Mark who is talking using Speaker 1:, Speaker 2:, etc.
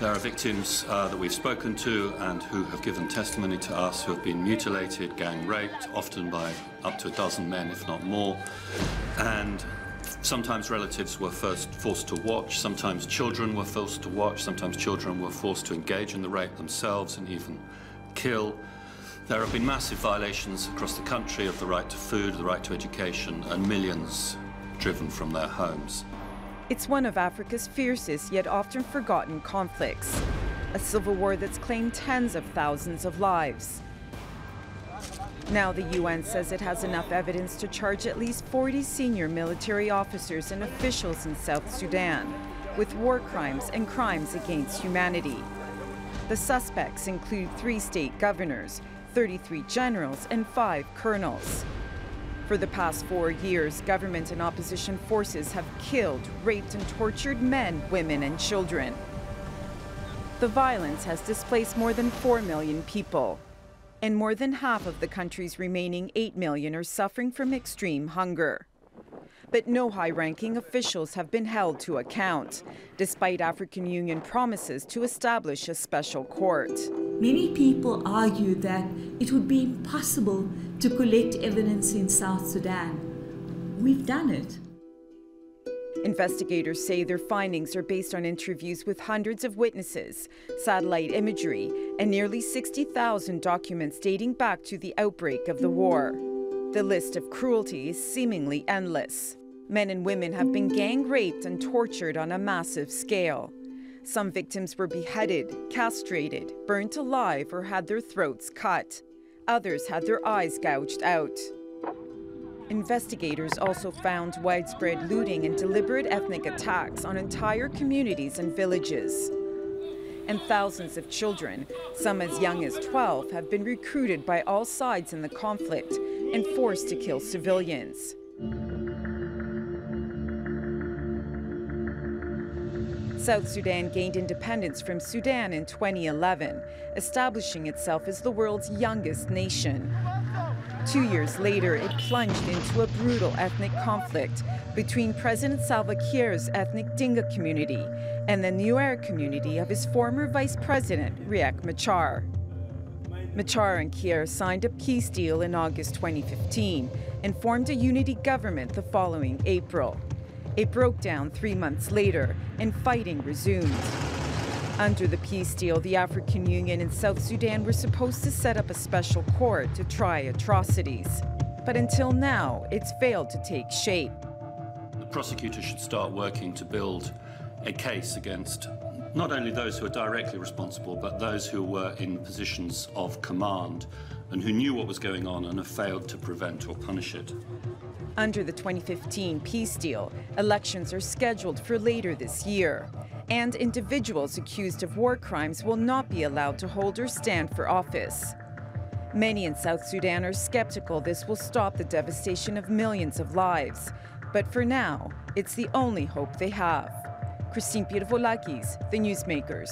Speaker 1: There are victims that we've spoken to and who have given testimony to us who have been mutilated, gang raped, often by up to a dozen men, if not more. And sometimes relatives were first forced to watch, sometimes children were forced to watch, sometimes children were forced to engage in the rape themselves and even kill. There have been massive violations across the country of the right to food, the right to education, and millions driven from their homes.
Speaker 2: It's one of Africa's fiercest yet often forgotten conflicts, a civil war that's claimed tens of thousands of lives. Now the UN says it has enough evidence to charge at least 40 senior military officers and officials in South Sudan with war crimes and crimes against humanity. The suspects include 3 state governors, 33 generals, and 5 colonels. For the past 4 years, government and opposition forces have killed, raped, and tortured men, women, and children. The violence has displaced more than 4 million people, and more than half of the country's remaining 8 million are suffering from extreme hunger. But no high-ranking officials have been held to account, despite African Union promises to establish a special court.
Speaker 3: Many people argue that it would be impossible to collect evidence in South Sudan. We've done it.
Speaker 2: Investigators say their findings are based on interviews with hundreds of witnesses, satellite imagery, and nearly 60,000 documents dating back to the outbreak of the war. The list of cruelty is seemingly endless. Men and women have been gang raped and tortured on a massive scale. Some victims were beheaded, castrated, burnt alive, or had their throats cut. Others had their eyes gouged out. Investigators also found widespread looting and deliberate ethnic attacks on entire communities and villages. And thousands of children, some as young as 12, have been recruited by all sides in the conflict and forced to kill civilians. South Sudan gained independence from Sudan in 2011, establishing itself as the world's youngest nation. 2 years later, it plunged into a brutal ethnic conflict between President Salva Kiir's ethnic Dinka community and the Nuer community of his former vice president, Riek Machar. Machar and Kiir signed a peace deal in August 2015 and formed a unity government the following April. It broke down 3 months later, and fighting resumed. Under the peace deal, the African Union and South Sudan were supposed to set up a special court to try atrocities. But until now, it's failed to take shape.
Speaker 1: The prosecutor should start working to build a case against not only those who are directly responsible, but those who were in positions of command and who knew what was going on and have failed to prevent or punish it.
Speaker 2: Under the 2015 peace deal, elections are scheduled for later this year, and individuals accused of war crimes will not be allowed to hold or stand for office. Many in South Sudan are skeptical this will stop the devastation of millions of lives, but for now, it's the only hope they have. Christine Pirvolakis, The Newsmakers.